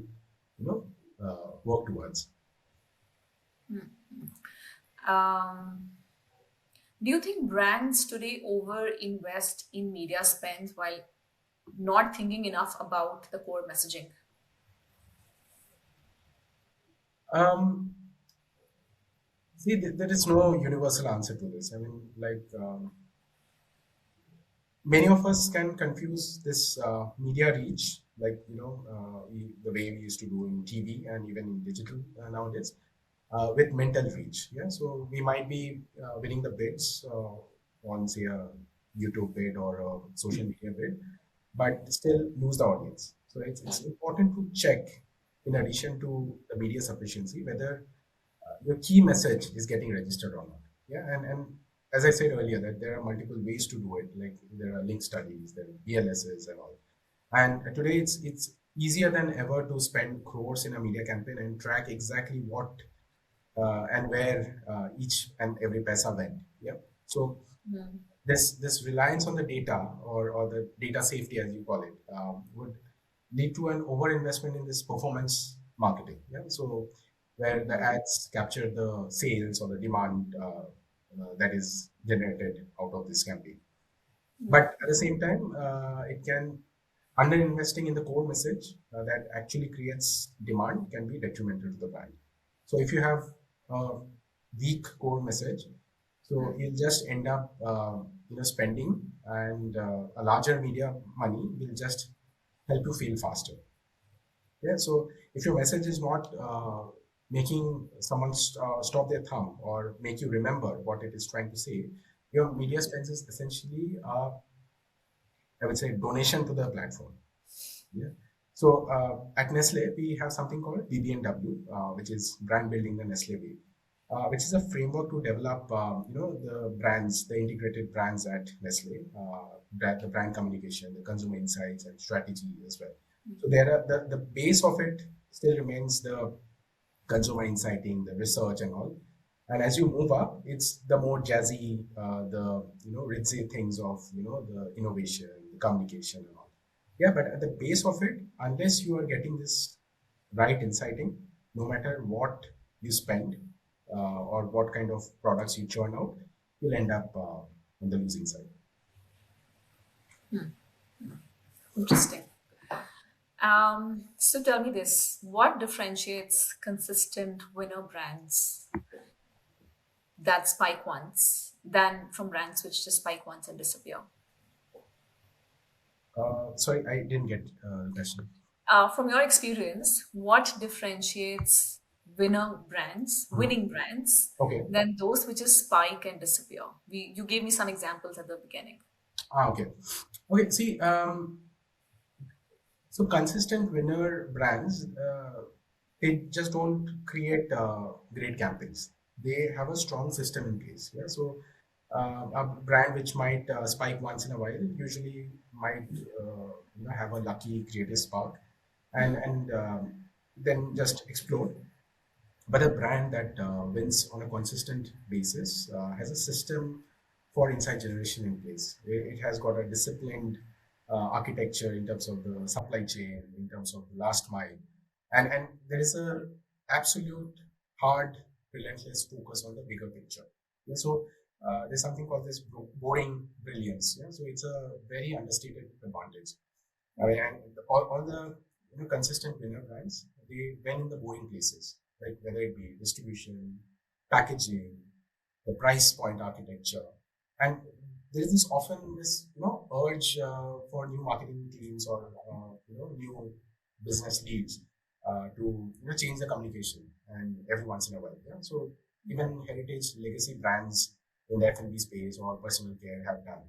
work towards. Um, do you think brands today over invest in media spends while not thinking enough about the core messaging? um, See, there is no universal answer to this. I mean, like, many of us can confuse this media reach, like, the way we used to do in TV and even in digital nowadays, with mental reach. Yeah, so we might be winning the bids on, say, a YouTube bid or a social media bid, but still lose the audience. So it's important to check, in addition to the media sufficiency, whether your key message is getting registered or not. Yeah, and as I said earlier, that there are multiple ways to do it. Like there are link studies, there are BLSs and all. And today it's easier than ever to spend crores in a media campaign and track exactly what and where each and every paisa went. Yeah. So this reliance on the data, or the data safety as you call it, would lead to an overinvestment in this performance marketing. Yeah. So where the ads capture the sales or the demand that is generated out of this campaign. But at the same time, it can underinvesting in the core message that actually creates demand can be detrimental to the brand. So if you have a weak core message, so you'll just end up spending, and a larger media money will just help you fail faster. Yeah. So if your message is not making someone stop their thumb or make you remember what it is trying to say, your media spends is essentially, I would say, donation to the platform. Yeah. So at Nestle, we have something called BBNW, which is brand building the Nestle way, which is a framework to develop, the brands, the integrated brands at Nestle, the brand communication, the consumer insights, and strategy as well. So there are the base of it still remains the consumer insighting, the research, and all. And as you move up, it's the more jazzy, the ritzy things of the innovation, the communication, and all. Yeah, but at the base of it, unless you are getting this right inciting, no matter what you spend or what kind of products you churn out, you'll end up on the losing side. Interesting. So tell me this: what differentiates consistent winner brands that spike once than from brands which just spike once and disappear? Sorry, I didn't get the question. From your experience, what differentiates winning brands, Okay. than those which just spike and disappear? You gave me some examples at the beginning. Okay. Okay. See, so consistent winner brands, they just don't create great campaigns. They have a strong system in place. Yeah. So a brand which might spike once in a while usually might have a lucky creative spark, and then just explode. But a brand that wins on a consistent basis has a system for insight generation in place. It has got a disciplined architecture in terms of the supply chain, in terms of the last mile, and there is a absolute hard, relentless focus on the bigger picture. Yeah, so there's something called this boring brilliance. Yeah, so it's a very understated advantage. And all the consistent winner brands, they win in the boring places, like whether it be distribution, packaging, the price point architecture, and there is this often this urge for new marketing teams or new business leads to change the communication and every once in a while. Yeah, so even heritage legacy brands in the F&B space or personal care have done.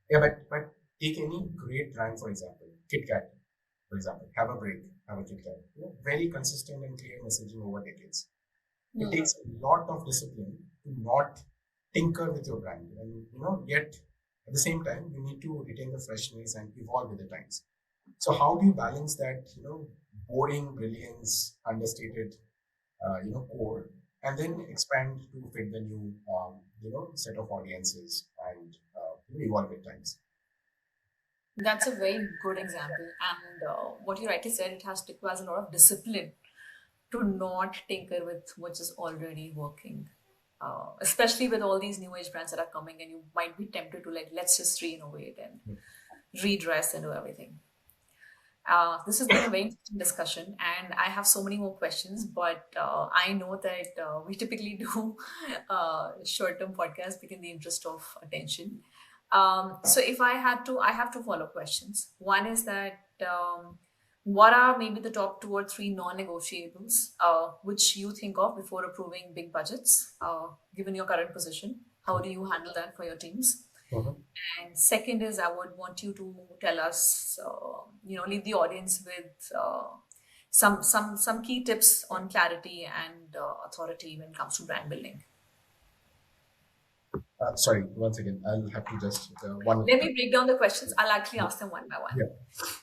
Yeah, but take any great brand, for example, Kit Kat, for example, have a break, have a Kit Kat. Very consistent and clear messaging over decades. It takes a lot of discipline to not tinker with your brand, and yet at the same time you need to retain the freshness and evolve with the times. So how do you balance that, boring brilliance, understated, core, and then expand to fit the new, set of audiences and evolve with times? That's a very good example. And what you rightly said, it requires a lot of discipline to not tinker with what is already working. Especially with all these new age brands that are coming, and you might be tempted to like, let's just re-innovate and redress and do everything. This has been a very interesting discussion, and I have so many more questions. But I know that we typically do short-term podcasts within the interest of attention. So if I have two follow-up questions. One is that what are maybe the top two or three non-negotiables which you think of before approving big budgets, given your current position? How do you handle that for your teams? Mhm. And second is, I would want you to tell us, leave the audience with some key tips on clarity and authority when it comes to brand building. Sorry, once again, I'll have to just one. Let me break down the questions. I'll actually ask them one by one. Yeah,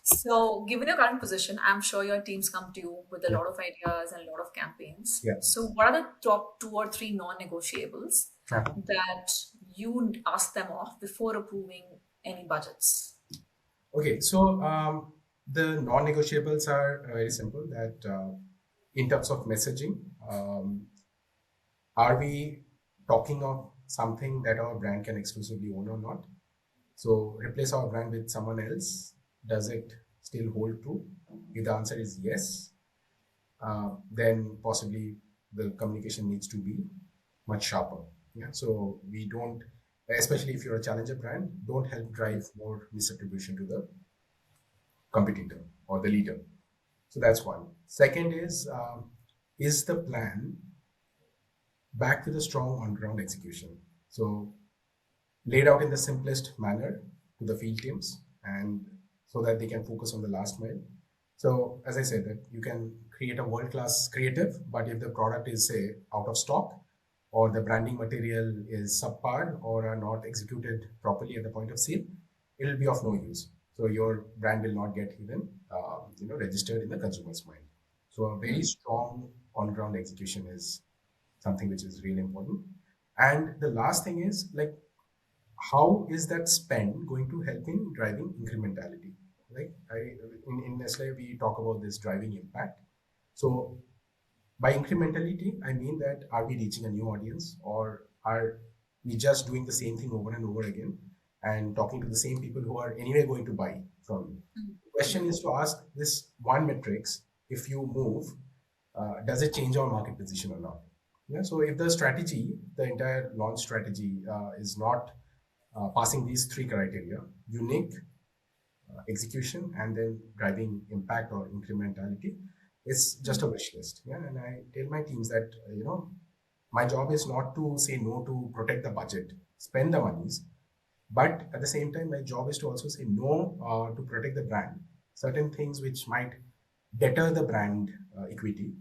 So, given your current position, I'm sure your teams come to you with a yeah, lot of ideas and a lot of campaigns. yeah. So, what are the top two or three non-negotiables Uh-huh. that you ask them off before approving any budgets? Okay, so the non-negotiables are very simple. That in terms of messaging, are we talking of something that our brand can exclusively own or not? So replace our brand with someone else. Does it still hold true? If the answer is yes, then possibly the communication needs to be much sharper. Yeah. So we don't, especially if you're a challenger brand, don't help drive more misattribution to the competitor or the leader. So that's one. Second is the plan backed with a strong on-ground execution? So laid out in the simplest manner to the field teams and so that they can focus on the last mile. So as I said, that you can create a world-class creative, but if the product is say out of stock or the branding material is subpar or are not executed properly at the point of sale, it will be of no use. So your brand will not get even registered in the consumer's mind. So a very strong on-ground execution is something which is really important. And the last thing is like how is that spend going to help in driving incrementality? Like in Nestle, we talk about this driving impact. So by incrementality, I mean that are we reaching a new audience or are we just doing the same thing over and over again and talking to the same people who are anyway going to buy from you? The question is to ask this one metrics, if you move, does it change our market position or not? Yeah, so if the strategy, the entire launch strategy is not passing these three criteria, unique, execution, and then driving impact or incrementality, it's just a wish list. Yeah, and I tell my teams that my job is not to say no to protect the budget, spend the monies, but at the same time, my job is to also say no to protect the brand. Certain things which might deter the brand equity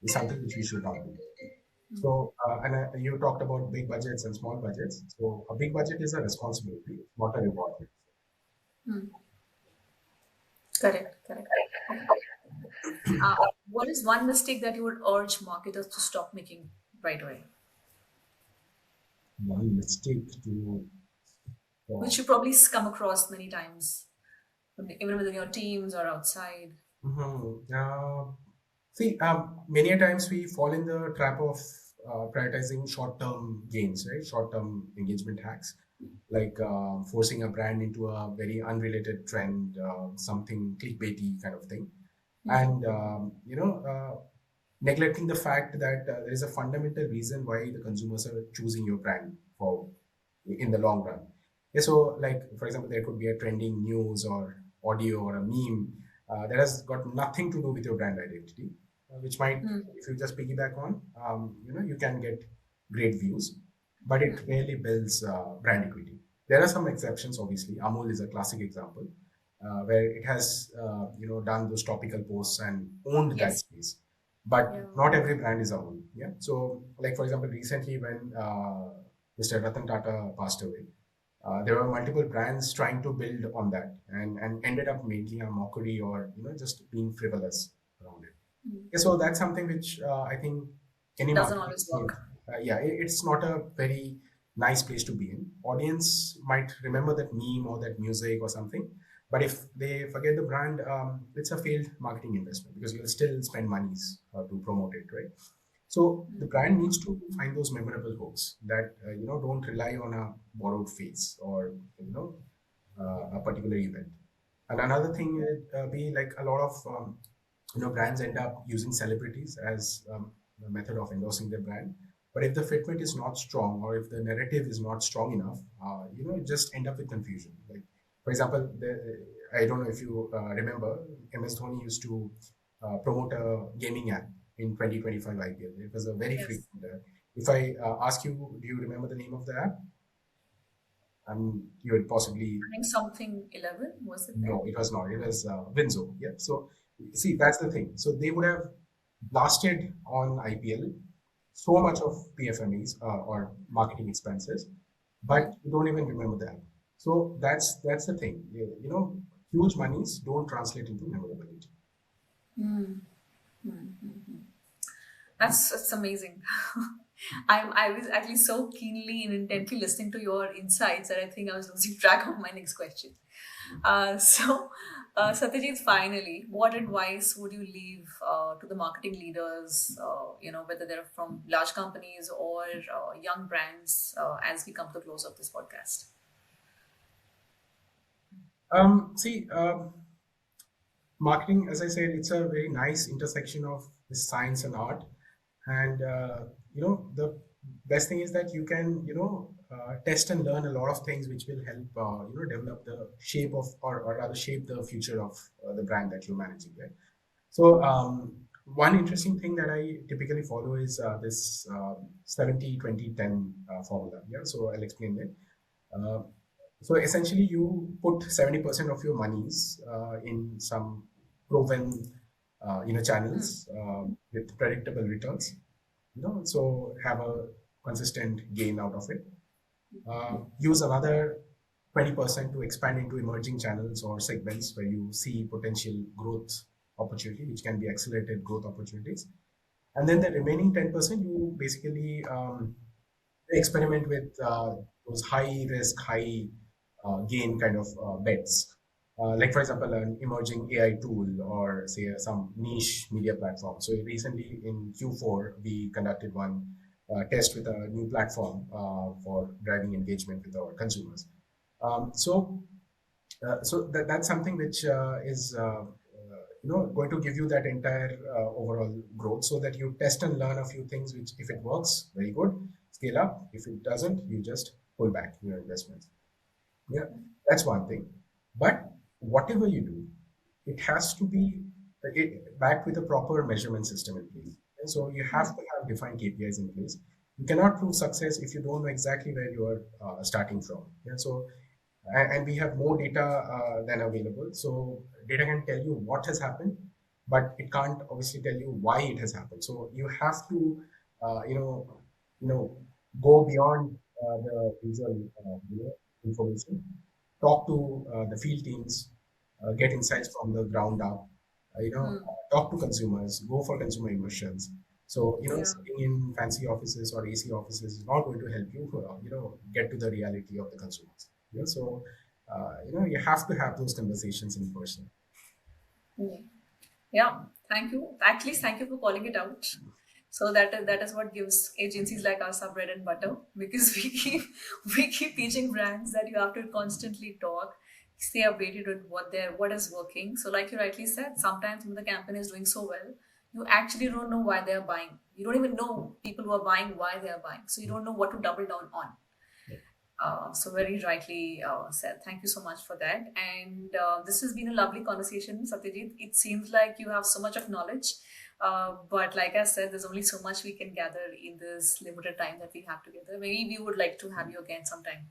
is something which we should not do. So, you talked about big budgets and small budgets. So, a big budget is a responsibility, not a reward. Correct, correct. Okay. What is one mistake that you would urge marketers to stop making right away? One mistake to Which uh, you probably come across many times, even within your teams or outside. see, many a times we fall in the trap of prioritizing short-term gains, right? Short-term engagement hacks, like forcing a brand into a very unrelated trend, something clickbaity kind of thing, and neglecting the fact that there is a fundamental reason why the consumers are choosing your brand for in the long run. Yeah, so like for example, there could be a trending news or audio or a meme that has got nothing to do with your brand identity, which might, if you just piggyback on, you can get great views, but it rarely builds brand equity. There are some exceptions, obviously. Amul is a classic example where it has, done those topical posts and owned that Yes. space. But Yeah. not every brand is Amul. Yeah. So, like for example, recently when Mr. Ratan Tata passed away, there were multiple brands trying to build on that and ended up making a mockery or just being frivolous around it. Yeah, so that's something which I think any Doesn't marketing always team, work. yeah, it's not a very nice place to be in. Audience might remember that meme or that music or something, but if they forget the brand, it's a failed marketing investment because you'll still spend monies to promote it, right? So the brand needs to find those memorable hooks that don't rely on a borrowed face or a particular event. And another thing would be like a lot of brands end up using celebrities as a method of endorsing their brand. But if the fitment is not strong or if the narrative is not strong enough, it just end up with confusion. Like for example, I don't know if you remember, MS Dhoni used to promote a gaming app in 2025 IPL. It was a very Yes. frequent. If I ask you, do you remember the name of the app? You would possibly. I think something 11 was it there? No, it was not. It was Windsor. Yeah. So see, that's the thing. So they would have blasted on IPL so much of PFMEs or marketing expenses, but you don't even remember that. So that's the thing. Huge monies don't translate into memorability. That's amazing. I was actually so keenly and intently listening to your insights that I think I was losing track of my next question. Satyajit, finally, what advice would you leave to the marketing leaders, whether they're from large companies or young brands, as we come to the close of this podcast? See, marketing, as I said, it's a very nice intersection of this science and art. And the best thing is that you can test and learn a lot of things which will help develop the shape of, or rather shape the future of the brand that you're managing, right? So one interesting thing that I typically follow is this 70-20-10 formula. Yeah, so I'll explain it. Uh, so essentially, you put 70% of your monies in some proven, channels with predictable returns. So have a consistent gain out of it. Use another 20% to expand into emerging channels or segments where you see potential growth opportunity, which can be accelerated growth opportunities. And then the remaining 10%, you basically experiment with those high risk, high gain kind of bets. Like, for example, an emerging AI tool or, say, some niche media platform. So, recently in Q4, we conducted one test with a new platform for driving engagement with our consumers. That's something which is going to give you that entire overall growth, so that you test and learn a few things which, if it works, very good, scale up. If it doesn't, you just pull back your investments. Yeah, that's one thing. But whatever you do, it has to be backed with a proper measurement system in place. And so you have to have defined KPIs in place. You cannot prove success if you don't know exactly where you are starting from. Yeah, so and we have more data than available. So data can tell you what has happened, but it can't obviously tell you why it has happened. So you have to, uh, you know, you know, go beyond the usual, information. Talk to the field teams, get insights from the ground up. Talk to consumers, go for consumer immersions. So Yeah. sitting in fancy offices or AC offices is not going to help you, get to the reality of the consumers. So you have to have those conversations in person. Mm. Yeah, thank you. At least thank you for calling it out. So that is what gives agencies like us our bread and butter, because we keep teaching brands that you have to constantly talk, stay updated with what is working. So like you rightly said, sometimes when the campaign is doing so well, you actually don't know why they're buying. You don't even know people who are buying why they are buying. So you don't know what to double down on. So very rightly said. Thank you so much for that. And this has been a lovely conversation, Satyajit. It seems like you have so much of knowledge, but like I said, there's only so much we can gather in this limited time that we have together. Maybe we would like to have you again sometime.